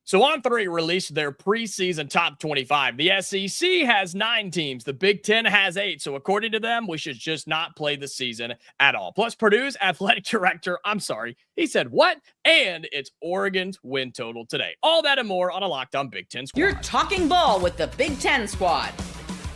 So On3 released their preseason top 25. The SEC has 9 teams. The Big Ten has 8. So according to them, we should just not play the season at all. Plus Purdue's athletic director, he said what? And it's Oregon's win total today. All that and more on a Locked On Big Ten Squad. You're talking ball with the Big Ten Squad.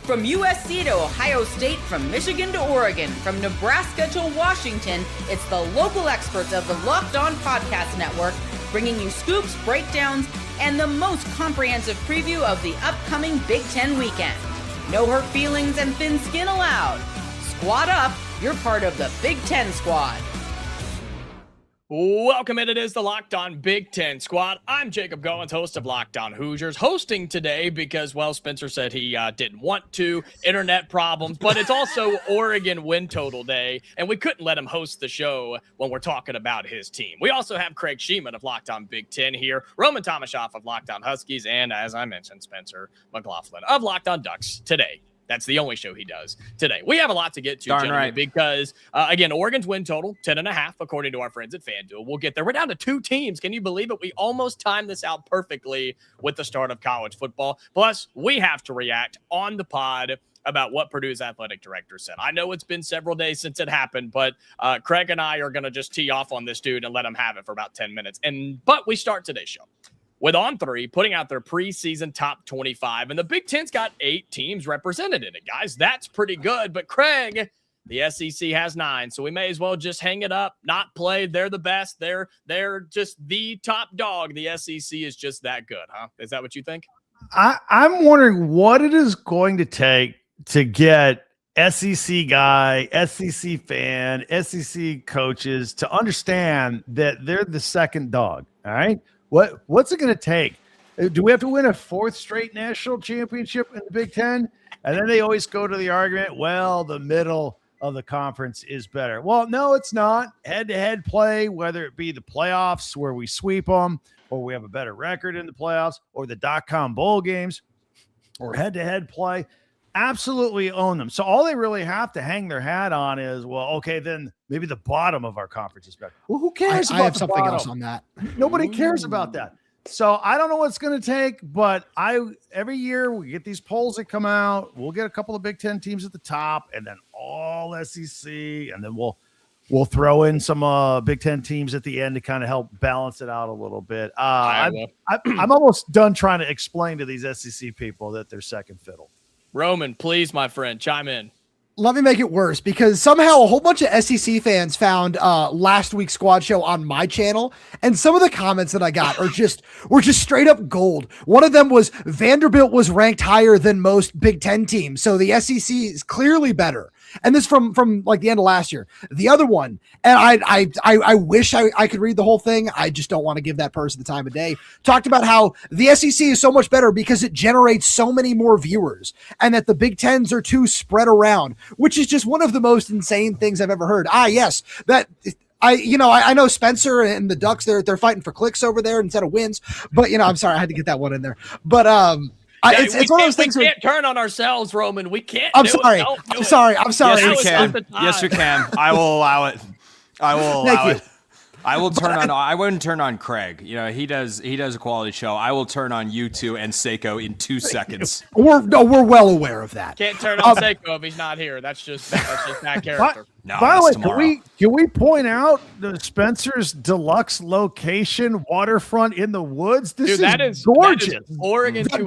From USC to Ohio State, from Michigan to Oregon, from Nebraska to Washington, it's the local experts of the Locked On Podcast Network bringing you scoops, breakdowns, and the most comprehensive preview of the upcoming Big Ten weekend. No hurt feelings and thin skin allowed. Squad up, you're part of the Big Ten Squad. Welcome in. It is the Locked On Big Ten Squad. I'm Jacob Goins, host of Locked On Hoosiers, hosting today because, well, Spencer said he didn't want to, internet problems, but it's also Oregon win total day, and we couldn't let him host the show when we're talking about his team. We also have Craig Sheeman of Locked On Big Ten here, Roman Tomashoff of Locked On Huskies, and as I mentioned, Spencer McClelland of Locked On Ducks today. That's the only show he does today. We have a lot to get to, gentlemen, right, because, again, Oregon's win total, 10.5, according to our friends at FanDuel. We'll get there. We're down to 2 teams. Can you believe it? We almost timed this out perfectly with the start of college football. Plus, we have to react on the pod about what Purdue's athletic director said. I know it's been several days since it happened, but Craig and I are going to just tee off on this dude and let him have it for about 10 minutes. But we start today's show with On3 putting out their preseason top 25, and the Big Ten's got 8 teams represented in it, guys. That's pretty good, but Craig, the SEC has 9, so we may as well just hang it up, not play. They're the best. They're just the top dog. The SEC is just that good, huh? Is that what you think? I'm wondering what it is going to take to get SEC guy, SEC fan, SEC coaches to understand that they're the second dog, all right? What's it going to take? Do we have to win a 4th straight national championship in the Big Ten? And then they always go to the argument, well, the middle of the conference is better. Well, no, it's not. Head-to-head play, whether it be the playoffs where we sweep them, or we have a better record in the playoffs, or the .com bowl games, or head-to-head play, absolutely own them. So all they really have to hang their hat on is, well, okay, then maybe the bottom of our conference is better. Well, who cares about I have the something bottom? else on that. Nobody cares about that. So I don't know what it's going to take, but every year we get these polls that come out. We'll get a couple of Big Ten teams at the top, and then all SEC, and then we'll throw in some Big Ten teams at the end to kind of help balance it out a little bit. I'm almost done trying to explain to these SEC people that they're second fiddle. Roman, please, my friend, chime in. Let me make it worse, because somehow a whole bunch of SEC fans found last week's squad show on my channel, and some of the comments that I got were just straight up gold. One of them was Vanderbilt was ranked higher than most Big Ten teams, so the SEC is clearly better. And this from like the end of last year. The other one, and I wish I could read the whole thing. I just don't want to give that person the time of day. Talked about how the SEC is so much better because it generates so many more viewers, and that the Big Tens are too spread around, which is just one of the most insane things I've ever heard. Yes, that I know Spencer and the Ducks, they're fighting for clicks over there instead of wins, but I'm sorry, I had to get that one in there. But it's one of those things. We can't turn on ourselves, Roman. We can't. I'm sorry. I'm sorry. Yes, we can. Yes, we can. I will allow it. I will allow it. I will turn on. I wouldn't turn on Craig. He does a quality show. I will turn on you two and Seiko in 2 seconds. We're well aware of that. Can't turn on Seiko if he's not here. That's just that character. No, by the way, can we point out the Spencer's deluxe location, waterfront in the woods? This is gorgeous. That is Oregon to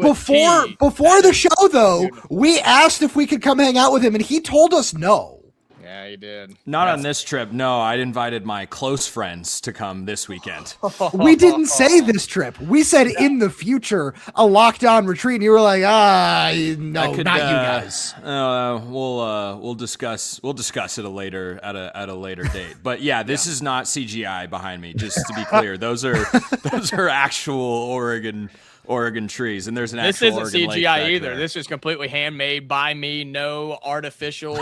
before the show, though, we asked if we could come hang out with him, and he told us no. Yeah, he did. Not on this trip. No, I invited my close friends to come this weekend. We didn't say this trip. We said in the future a lockdown retreat. And you were like, no, not you guys. We'll discuss it at a later date. But yeah, this is not CGI behind me. Just to be clear, those are actual Oregon trees, and there's an actual Oregon lake. This isn't CGI either. There. This is completely handmade by me, no artificial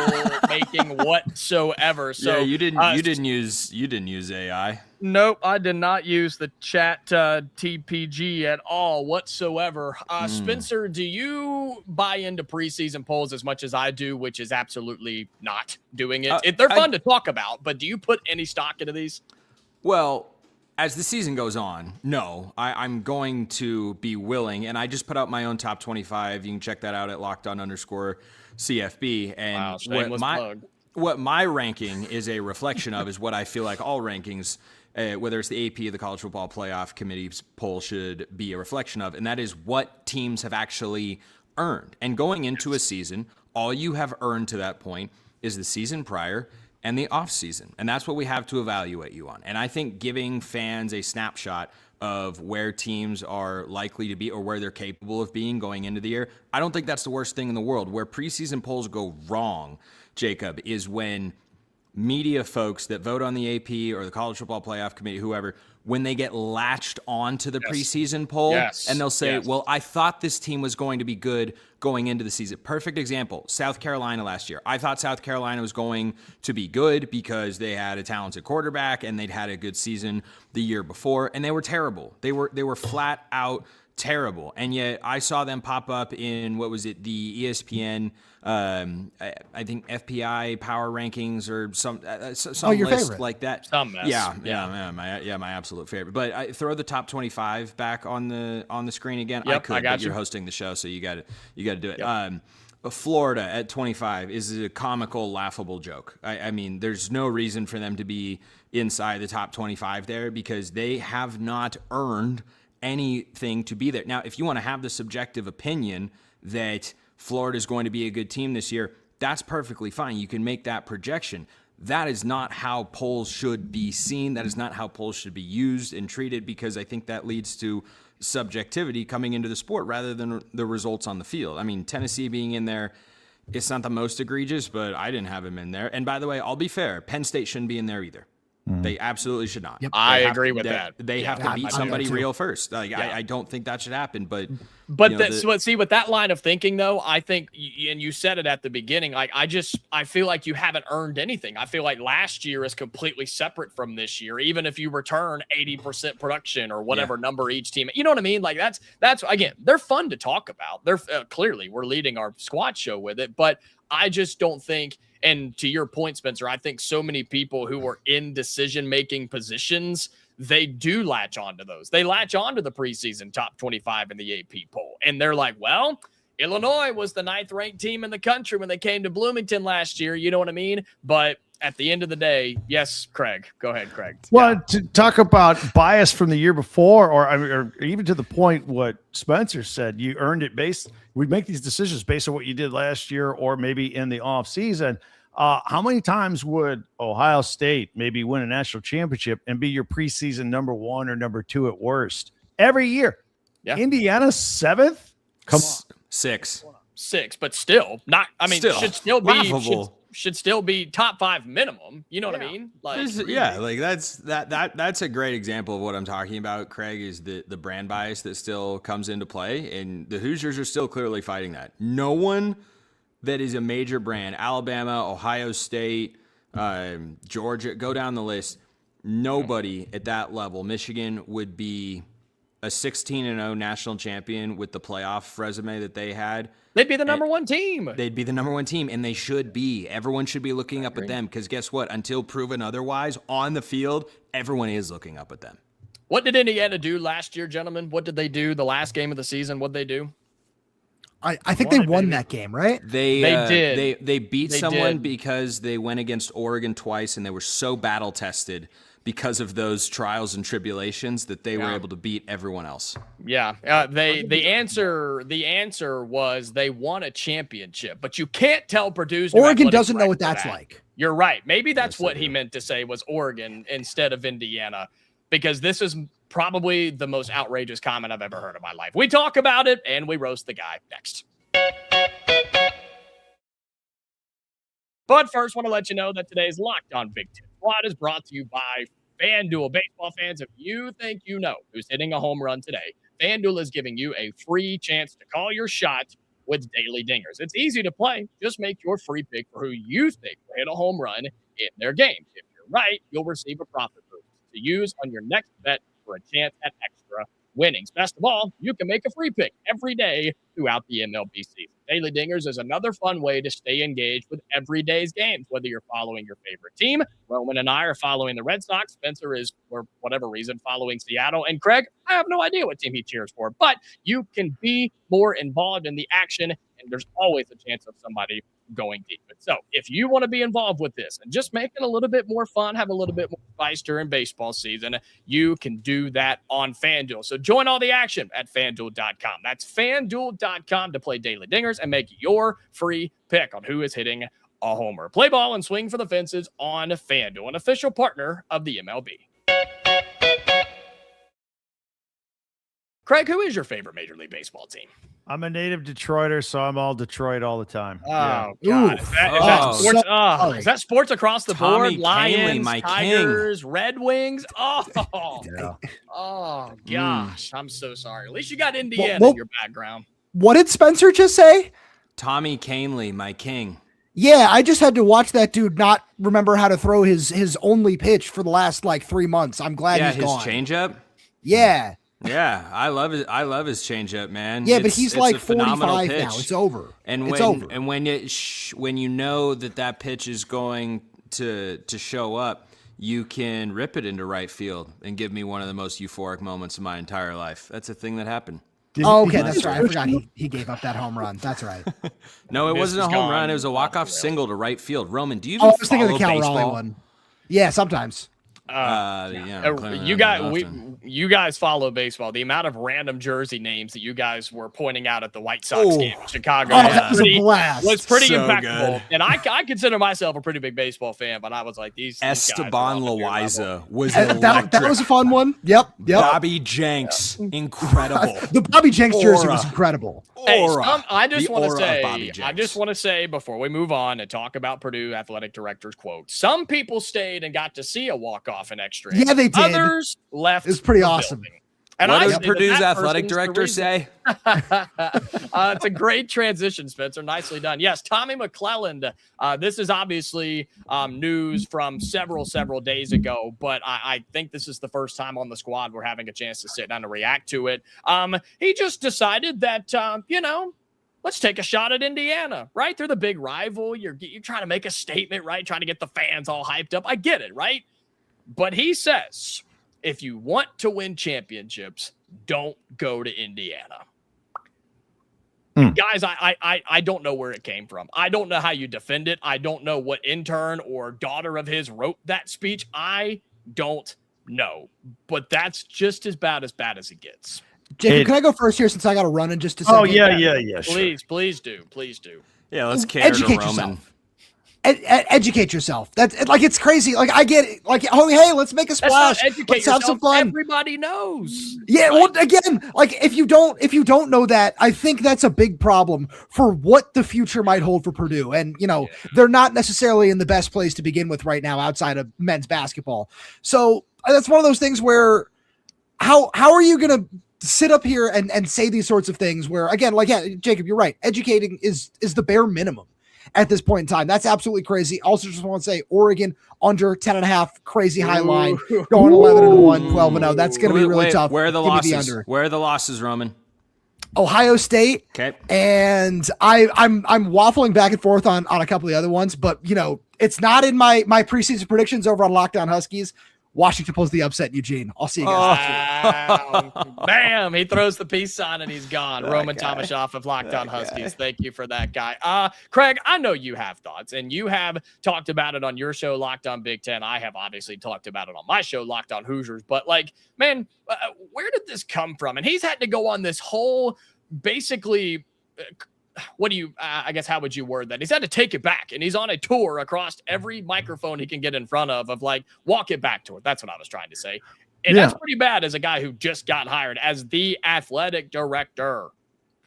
making whatsoever. So yeah, you didn't use AI. Nope, I did not use the chat TPG at all whatsoever. Spencer, do you buy into preseason polls as much as I do, which is absolutely not doing it? They're fun to talk about, but do you put any stock into these? Well, As the season goes on, no, I'm going to be willing, and I just put out my own top 25. You can check that out at lockdown_CFB. And Wow, shameless plug. what my ranking is a reflection of is what I feel like all rankings, whether it's the AP or the College Football Playoff Committee's poll, should be a reflection of, and that is what teams have actually earned. And going into a season, all you have earned to that point is the season prior and the off season. And that's what we have to evaluate you on. And I think giving fans a snapshot of where teams are likely to be or where they're capable of being going into the year, I don't think that's the worst thing in the world. Where preseason polls go wrong, Jacob, is when media folks that vote on the AP or the College Football Playoff Committee, whoever, when they get latched on to the preseason poll, and they'll say, well, I thought this team was going to be good going into the season. Perfect example, South Carolina last year. I thought South Carolina was going to be good because they had a talented quarterback and they'd had a good season the year before, and they were terrible. They were flat out terrible. And yet I saw them pop up in, what was it, the ESPN, I think FPI power rankings or some your list favorite. like that. Some mess. My absolute favorite. But I throw the top 25 back on the screen again. Yep, I could, I got but you. you're hosting the show, so you got to do it. Yep. Florida at 25 is a comical, laughable joke. I mean, there's no reason for them to be inside the top 25 there because they have not earned anything to be there. Now, if you want to have the subjective opinion that Florida is going to be a good team this year, that's perfectly fine. You can make that projection. That is not how polls should be seen. That is not how polls should be used and treated, because I think that leads to subjectivity coming into the sport rather than the results on the field. I mean, Tennessee being in there, it's not the most egregious, but I didn't have him in there. And by the way, I'll be fair, Penn State shouldn't be in there either. They absolutely should not. Yep. I agree with that. They have to beat I somebody do too. real first. Like, I don't think that should happen. But See, with that line of thinking, though, I think, and you said it at the beginning, like I feel like you haven't earned anything. I feel like last year is completely separate from this year, even if you return 80% production or whatever number each team. You know what I mean? Like that's again, they're fun to talk about. They're clearly we're leading our squad show with it, but I just don't think. And to your point, Spencer, I think so many people who are in decision-making positions, they do latch onto those. They latch onto the preseason top 25 in the AP poll. And they're like, well, Illinois was the 9th-ranked team in the country when they came to Bloomington last year. You know what I mean? But at the end of the day, yes, Craig. Go ahead, Craig. Well, to talk about bias from the year before, or even to the point what Spencer said, you earned it based. We make these decisions based on what you did last year or maybe in the off season. How many times would Ohio State maybe win a national championship and be your preseason number 1 or number 2 at worst every year? Yeah. Indiana 7th? Come on. 6, but still not. I mean, should still be laughable. Should still be top 5 minimum. You know what I mean? Like, like that's a great example of what I'm talking about, Craig, is the brand bias that still comes into play, and the Hoosiers are still clearly fighting that. No one that is a major brand, Alabama, Ohio State, Georgia, go down the list. Nobody at that level, Michigan, would be a 16-0 national champion with the playoff resume that they had. They'd be the number 1 team. They'd be the number 1 team, and they should be. Everyone should be looking up at them, because guess what? Until proven otherwise, on the field, everyone is looking up at them. What did Indiana do last year, gentlemen? What did they do the last game of the season? What did they do? I think they won that game, right? They did. They beat someone did. because they went against Oregon twice, and they were so battle tested because of those trials and tribulations that they were able to beat everyone else. Yeah. The answer was they won a championship, but you can't tell Purdue's Oregon doesn't know what that's like. You're right. Maybe that's what he meant to say was Oregon instead of Indiana, because this is probably the most outrageous comment I've ever heard in my life. We talk about it and we roast the guy next. But first, want to let you know that today's Locked On Big Ten Squad is brought to you by FanDuel. Baseball fans, if you think you know who's hitting a home run today, FanDuel is giving you a free chance to call your shot with daily dingers. It's easy to play. Just make your free pick for who you think will hit a home run in their game. If you're right, you'll receive a profit boost to use on your next bet for a chance at extra winnings. Best of all, you can make a free pick every day throughout the MLB season. Daily Dingers is another fun way to stay engaged with every day's games, whether you're following your favorite team. Roman and I are following the Red Sox. Spencer is, for whatever reason, following Seattle. And Craig, I have no idea what team he cheers for, but you can be more involved in the action, and there's always a chance of somebody going deep. And so if you want to be involved with this and just make it a little bit more fun, have a little bit more spice during baseball season, you can do that on FanDuel. So join all the action at FanDuel.com. That's FanDuel.com to play Daily Dingers and make your free pick on who is hitting a homer. Play ball and swing for the fences on FanDuel, an official partner of the MLB. Craig, who is your favorite Major League Baseball team? I'm a native Detroiter, so I'm all Detroit all the time. Oh, God. Is that sports across the board? Tommy Lions, Kahnle, Tigers, Red Wings? Oh, Yeah. oh gosh. I'm so sorry. At least you got Indiana in your background. What did Spencer just say? Tommy Kahnle, my king. Yeah, I just had to watch that dude not remember how to throw his only pitch for the last 3 months. I'm glad he's gone. His changeup. Yeah. Yeah, I love it. I love his changeup, man. Yeah, but he's it's a 45 phenomenal now. pitch. It's over. And it's over. And when you know that pitch is going to show up, you can rip it into right field and give me one of the most euphoric moments of my entire life. That's a thing that happened. Okay, that's right. I forgot he gave up that home run. That's right. No, it wasn't a home run. It was a walk-off single to right field. Roman, do you even I was thinking of the Cal baseball? Raleigh one. Yeah, sometimes. You guys follow baseball. The amount of random jersey names that you guys were pointing out at the White Sox game in Chicago was a blast. was pretty So impeccable. good. And I consider myself a pretty big baseball fan, but I was like, these Esteban Loaiza was That was a fun one. Yep. Bobby Jenks, incredible. The Bobby Jenks jersey Aura. was incredible. Hey, Aura. I just The want to aura of Bobby say, Jenks. before we move on and talk about Purdue athletic director's quote, some people stayed and got to see a walk-off in extra innings. Yeah, they did. Others left. It was pretty the awesome. building. And What I did say Purdue's that athletic person's the director reason- say? It's a great transition, Spencer. Nicely done. Yes, Tommy McClelland. This is obviously news from several days ago, but I think this is the first time on the squad we're having a chance to sit down and react to it. He just decided that, let's take a shot at Indiana, right? They're the big rival. You're trying to make a statement, right? Trying to get the fans all hyped up. I get it, right? But he says, if you want to win championships, don't go to Indiana. Guys, I don't know where it came from. I don't know how you defend it. I don't know what intern or daughter of his wrote that speech. I don't know. But that's just about as bad as it gets. Jacob, can I go first here since I got to run in just a second? Oh, yeah. Sure. Please do. Yeah, let's cater to Educate Roman. yourself. Educate yourself. That's it's crazy. I get it. Oh, hey, let's make a splash. Let's have some fun. Everybody knows. Yeah. Well, again, if you don't know that, I think that's a big problem for what the future might hold for Purdue. And they're not necessarily in the best place to begin with right now outside of men's basketball. So that's one of those things where how are you going to sit up here and say these sorts of things where, again, Jacob, you're right. Educating is the bare minimum at this point in time. That's absolutely crazy. Also, just want to say Oregon under 10.5, crazy high line, going 11-1, 12-0. That's going to be really tough. Where are the Give me losses? the under. Where are the losses, Roman? Ohio State. Okay. And I'm waffling back and forth on a couple of the other ones, but it's not in my preseason predictions over on Locked On Huskies. Washington pulls the upset in Eugene. I'll see you guys. Bam! He throws the peace sign and he's gone. Roman Tomashoff of Locked On Huskies. Thank you for that, guy. Craig, I know you have thoughts, and you have talked about it on your show, Locked On Big Ten. I have obviously talked about it on my show, Locked On Hoosiers. But man, where did this come from? And he's had to go on this whole, basically. What do you, I guess, how would you word that? He's had to take it back, and he's on a tour across every microphone he can get in front of walk it back to it. That's what I was trying to say. And that's pretty bad as a guy who just got hired as the athletic director.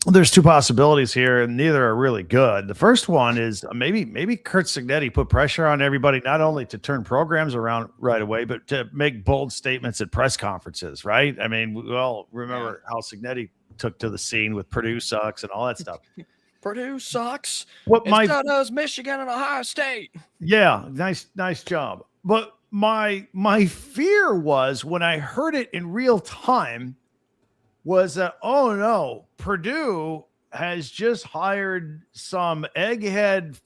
Well, there's two possibilities here, and neither are really good. The first one is maybe Kurt Cignetti put pressure on everybody, not only to turn programs around right away, but to make bold statements at press conferences, right? I mean, we all remember how Cignetti took to the scene with Purdue sucks and all that stuff. Purdue sucks. What so does Michigan and Ohio State. Yeah, nice job. But my fear was when I heard it in real time, was that, oh no, Purdue has just hired some egghead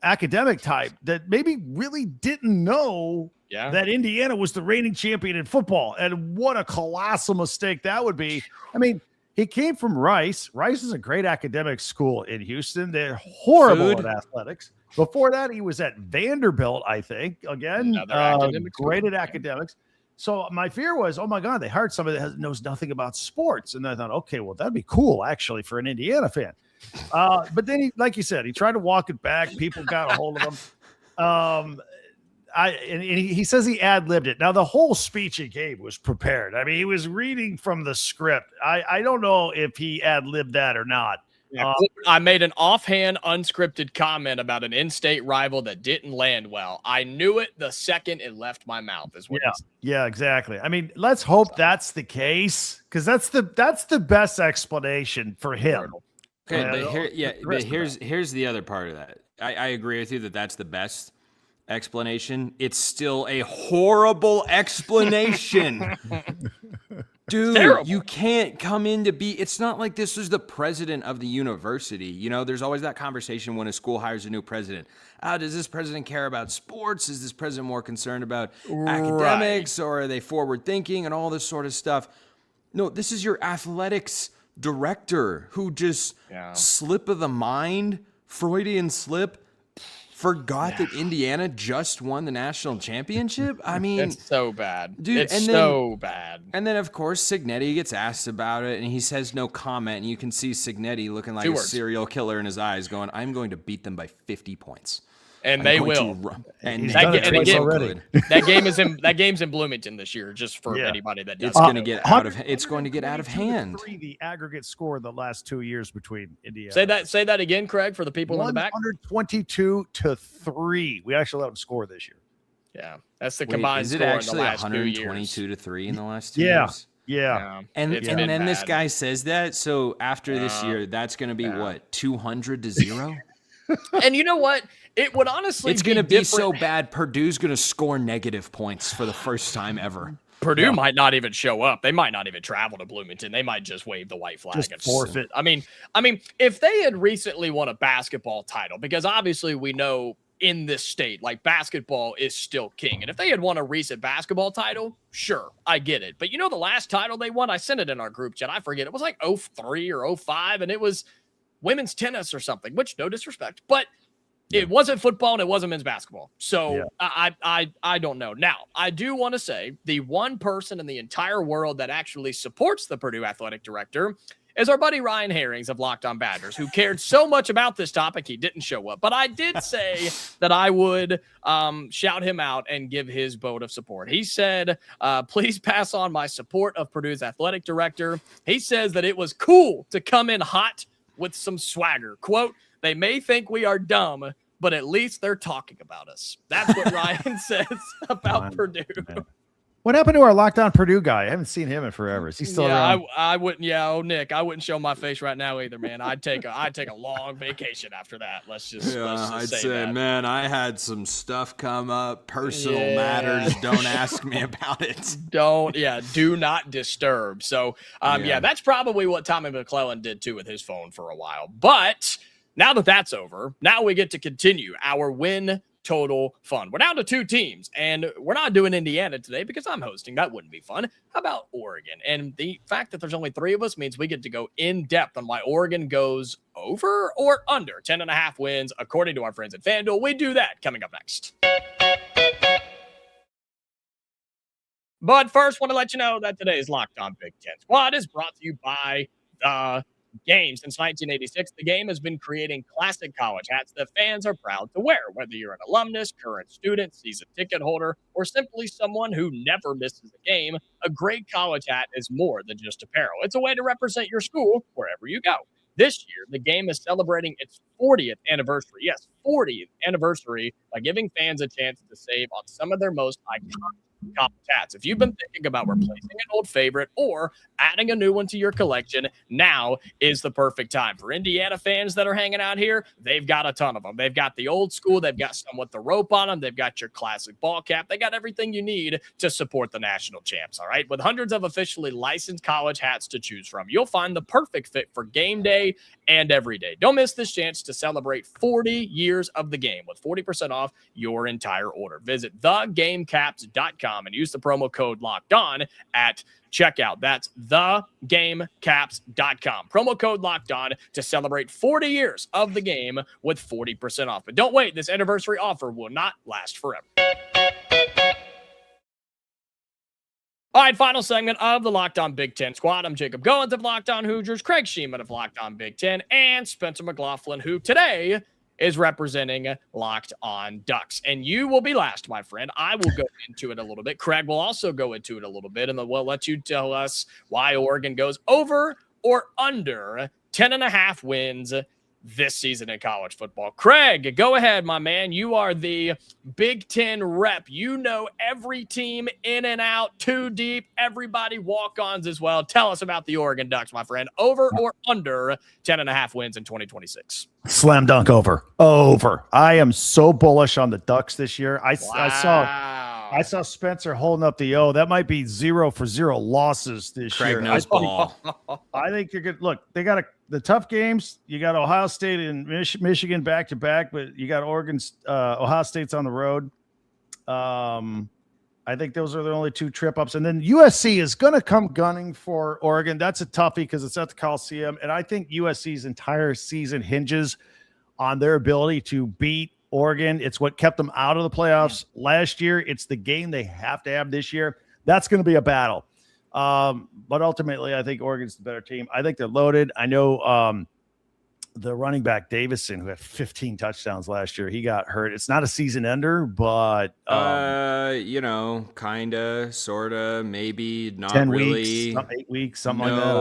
academic type that maybe really didn't know that Indiana was the reigning champion in football. And what a colossal mistake that would be. I mean, he came from Rice. Rice is a great academic school in Houston. They're horrible at athletics. Before that, he was at Vanderbilt, I think. Again, great at academics. So my fear was, oh my God, they hired somebody that knows nothing about sports. And I thought, okay, well, that'd be cool actually for an Indiana fan. But then he, like you said, he tried to walk it back. People got a hold of him. He says he ad-libbed it. Now the whole speech he gave was prepared. I mean, he was reading from the script. I don't know if he ad-libbed that or not. Yeah, I made an offhand, unscripted comment about an in-state rival that didn't land well. I knew it the second it left my mouth. Yeah, exactly. I mean, let's hope that's the case, because that's the best explanation for him. Okay, but here's the other part of that. I agree with you that that's the best explanation. It's still a horrible explanation. Dude, you can't come in to be, it's not like this was the president of the university. You know, there's always that conversation when a school hires a new president. Does this president care about sports? Is this president more concerned about academics, or are they forward thinking and all this sort of stuff? No, this is your athletics director who just slip of the mind, Freudian slip, forgot that Indiana just won the national championship. I mean, it's so bad, dude. It's so bad. And then, of course, Signetti gets asked about it, and he says no comment. And you can see Signetti looking like a serial killer in his eyes, going, "I'm going to beat them by 50 points." And they will. And that game's in Bloomington this year. Just for anybody that doesn't, it's going to get out of. It's going to get out of hand. The aggregate score the last 2 years between Indiana. Say that again, Craig, for the people in the back. 122-3. We actually let them score this year. Yeah, that's the combined score in the last 2 years. 122-3 in the last 2 years. Yeah. And then this guy says that. So after this year, that's going to be what, 200-0? And you know what? It would honestly it's going to be so bad, Purdue's going to score negative points for the first time ever. Purdue might not even show up. They might not even travel to Bloomington. They might just wave the white flag and forfeit. I mean, if they had recently won a basketball title, because obviously we know in this state, like, basketball is still king. And if they had won a recent basketball title, sure, I get it. But you know, the last title they won, I sent it in our group chat. I forget. It was like 03 or 05, and it was women's tennis or something, which, no disrespect, but it wasn't football and it wasn't men's basketball. So I don't know. Now, I do want to say the one person in the entire world that actually supports the Purdue athletic director is our buddy Ryan Herrings of Locked On Badgers, who cared so much about this topic he didn't show up. But I did say that I would shout him out and give his vote of support. He said, please pass on my support of Purdue's athletic director. He says that it was cool to come in hot with some swagger. Quote, "They may think we are dumb, but at least they're talking about us." That's what Ryan says about Purdue. Man. What happened to our lockdown Purdue guy? I haven't seen him in forever. Is he still around? I wouldn't. Yeah, Nick, I wouldn't show my face right now either, man. I'd take a long vacation after that. Let's just I'd say that. Man, I had some stuff come up, personal matters. Don't ask me about it. Do not disturb. So, that's probably what Tommy McClelland did too with his phone for a while. But now that that's over, now we get to continue our win total fun. We're down to 2 teams, and we're not doing Indiana today because I'm hosting. That wouldn't be fun. How about Oregon? And the fact that there's only 3 of us means we get to go in depth on why Oregon goes over or under 10.5 wins, according to our friends at FanDuel. We do that coming up next. But first, want to let you know that today's Locked On Big Ten Squad is brought to you by the Game. Since 1986, the Game has been creating classic college hats that fans are proud to wear. Whether you're an alumnus, current student, season ticket holder, or simply someone who never misses a game, a great college hat is more than just apparel. It's a way to represent your school wherever you go. This year, the Game is celebrating its 40th anniversary. Yes, 40th anniversary, by giving fans a chance to save on some of their most iconic college hats. If you've been thinking about replacing an old favorite or adding a new one to your collection, now is the perfect time. For Indiana fans that are hanging out here, they've got a ton of them. They've got the old school, they've got some with the rope on them, they've got your classic ball cap, they got everything you need to support the national champs, all right? With hundreds of officially licensed college hats to choose from, you'll find the perfect fit for game day and every day. Don't miss this chance to celebrate 40 years of the game with 40% off your entire order. Visit thegamecaps.com and use the promo code LOCKEDON at checkout. That's thegamecaps.com. Promo code LOCKEDON to celebrate 40 years of the game with 40% off. But don't wait, this anniversary offer will not last forever. All right, final segment of the Locked On Big Ten Squad. I'm Jacob Goins of Locked On Hoosiers, Craig Sheeman of Locked On Big Ten, and Spencer McLaughlin, who today is representing Locked On Ducks. And you will be last, my friend. I will go into it a little bit. Craig will also go into it a little bit, and then we'll let you tell us why Oregon goes over or under 10.5 wins this season in college football. Craig, go ahead, my man. You are the Big Ten rep. You know every team in and out, too deep, everybody walk-ons as well. Tell us about the Oregon Ducks, my friend. Over or under 10.5 wins in 2026? Slam dunk over. I am so bullish on the Ducks this year. I saw Spencer holding up the O. That might be 0 for 0 losses this year. Knows ball. I think you're good. Look, they got the tough games. You got Ohio State and Michigan back to back, but you got Ohio State's on the road. I think those are the only two trip ups. And then USC is going to come gunning for Oregon. That's a toughie because it's at the Coliseum. And I think USC's entire season hinges on their ability to beat Oregon. It's what kept them out of the playoffs last year. It's the game they have to have this year. That's going to be a battle. But ultimately, I think Oregon's the better team. I think they're loaded. I know the running back Davison, who had 15 touchdowns last year, he got hurt. It's not a season ender, but kind of, sort of, maybe not 10 really. weeks, 8 weeks, something like that.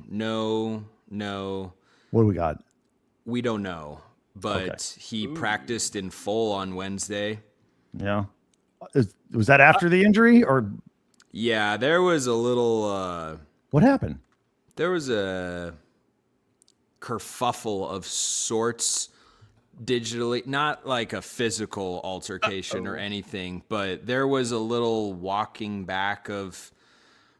No. What do we got? We don't know, but he practiced in full on Wednesday. Yeah. Was that after the injury or? Yeah, there was a little. What happened? There was a kerfuffle of sorts digitally, not like a physical altercation or anything, but there was a little walking back of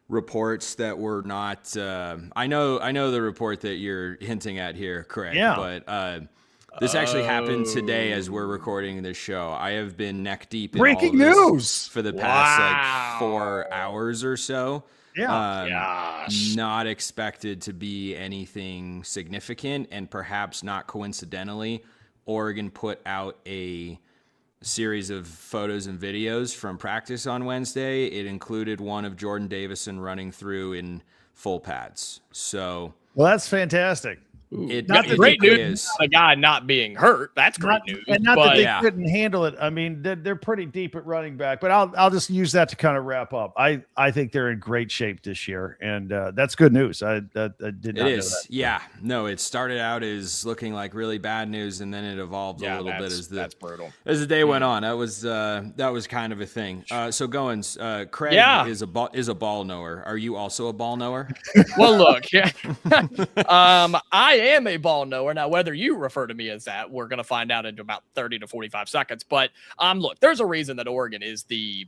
reports that were not. I know the report that you're hinting at here, Craig. Yeah. But this actually happened today as we're recording this show. I have been neck deep in Breaking all of this news for the past like 4 hours or so. Yeah. Not expected to be anything significant, and perhaps not coincidentally, Oregon put out a series of photos and videos from practice on Wednesday. It included one of Jordan Davison running through in full pads. So, well, that's fantastic. Great news. A guy not being hurt. That's great news. And not that they couldn't handle it. I mean, they're pretty deep at running back. But I'll just use that to kind of wrap up. I think they're in great shape this year, and that's good news. I did not know that. Yeah. No, it started out as looking like really bad news, and then it evolved a little bit as the day went on. That was kind of a thing. So Goins, Craig is a ball knower. Are you also a ball knower? Well, look, I am a ball knower. Now, whether you refer to me as that, we're going to find out in about 30 to 45 seconds. But look, there's a reason that Oregon is the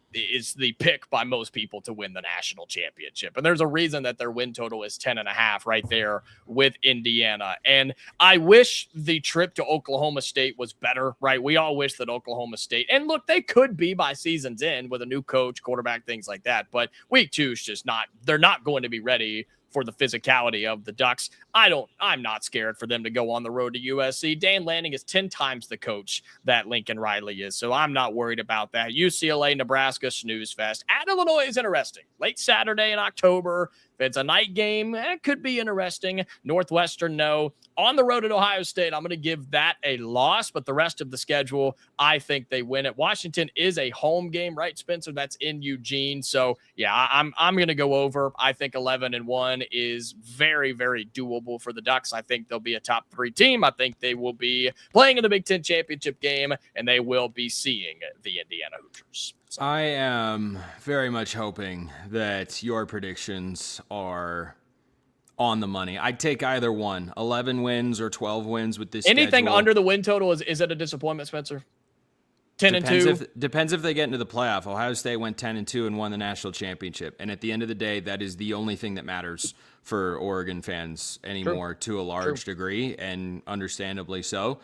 pick by most people to win the national championship. And there's a reason that their win total is 10.5 right there with Indiana. And I wish the trip to Oklahoma State was better, right? We all wish that Oklahoma State, and look, they could be by season's end with a new coach, quarterback, things like that. But week 2 is just they're not going to be ready for the physicality of the Ducks. I'm not scared for them to go on the road to USC. Dan Lanning is 10 times the coach that Lincoln Riley is, so I'm not worried about that. UCLA, Nebraska, snooze fest. At Illinois is interesting. Late Saturday in October. If it's a night game, it could be interesting. Northwestern, no. On the road at Ohio State, I'm going to give that a loss, but the rest of the schedule, I think they win it. Washington is a home game, right, Spencer? That's in Eugene. So, yeah, I'm going to go over. I think 11-1 is very, very doable for the Ducks. I think they'll be a top 3 team. I think they will be playing in the Big Ten championship game, and they will be seeing the Indiana Hoosiers. I am very much hoping that your predictions are on the money. I'd take either one, 11 wins or 12 wins with this Anything schedule. under the win total is it a disappointment, Spencer? 10-2. Depends if they get into the playoff. Ohio State went 10-2 and won the national championship. And at the end of the day, that is the only thing that matters for Oregon fans anymore to a large degree, and understandably so.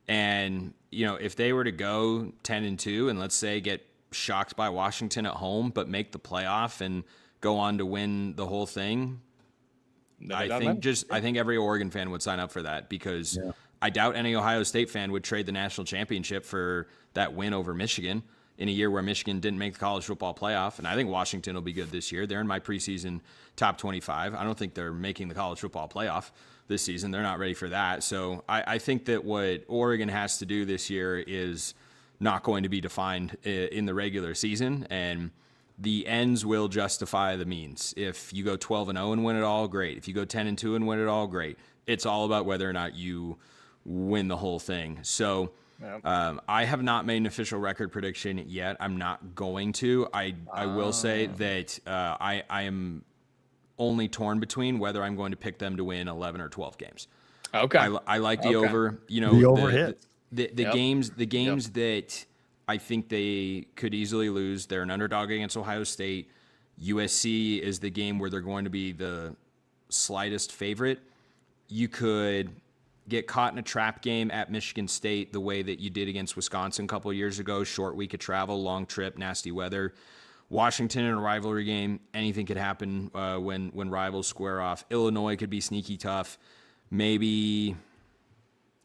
And, if they were to go 10-2 and let's say get shocked by Washington at home, but make the playoff and go on to win the whole thing, I think every Oregon fan would sign up for that, because I doubt any Ohio State fan would trade the national championship for that win over Michigan in a year where Michigan didn't make the college football playoff. And I think Washington will be good this year. They're in my preseason top 25. I don't think they're making the college football playoff this season. They're not ready for that. So I think that what Oregon has to do this year is not going to be defined in the regular season, and the ends will justify the means. If you go 12-0 and win it all, great. If you go 10-2 and win it all, great. It's all about whether or not you win the whole thing. So I have not made an official record prediction yet. I'm not going to. I will say that I am only torn between whether I'm going to pick them to win 11 or 12 games. Okay. I like the over. The over hits. The games that I think they could easily lose. They're an underdog against Ohio State. USC is the game where they're going to be the slightest favorite. You could get caught in a trap game at Michigan State the way that you did against Wisconsin a couple of years ago. Short week of travel, long trip, nasty weather. Washington in a rivalry game, anything could happen when rivals square off. Illinois could be sneaky tough. Maybe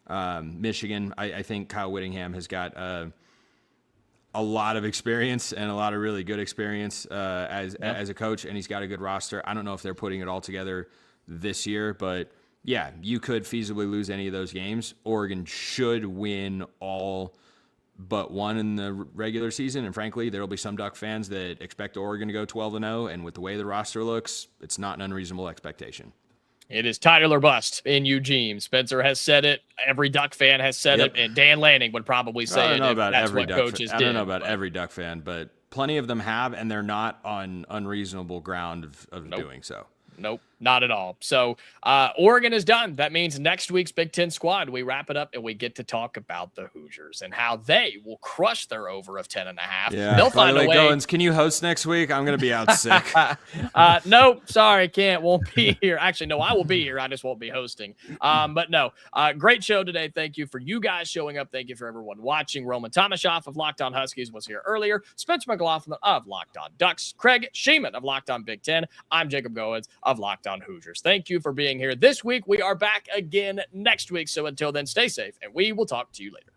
Michigan. I think Kyle Whittingham has got a lot of experience and a lot of really good experience as a coach, and he's got a good roster. I don't know if they're putting it all together this year, but yeah, you could feasibly lose any of those games. Oregon should win all but one in the regular season, and frankly, there will be some Duck fans that expect Oregon to go 12-0, and with the way the roster looks, it's not an unreasonable expectation. It is Tyler or bust in Eugene. Spencer has said it. Every Duck fan has said it, and Dan Lanning would probably say I don't know about that's every what Duck coaches fan. did. I don't know about every Duck fan, but plenty of them have, and they're not on unreasonable ground of doing so. Nope, not at all. So Oregon is done. That means next week's Big Ten squad, we wrap it up and we get to talk about the Hoosiers and how they will crush their over of 10.5. Yeah. They'll find a way. Goins, can you host next week? I'm going to be out sick. Nope, sorry, can't. Won't be here. Actually, no, I will be here. I just won't be hosting. But no, great show today. Thank you for you guys showing up. Thank you for everyone watching. Roman Tomashoff of Locked On Huskies was here earlier. Spencer McClelland of Locked On Ducks. Craig Sheeman of Locked On Big Ten. I'm Jacob Goins of Locked On Hoosiers. Thank you for being here this week. We are back again next week. So until then, stay safe, and we will talk to you later.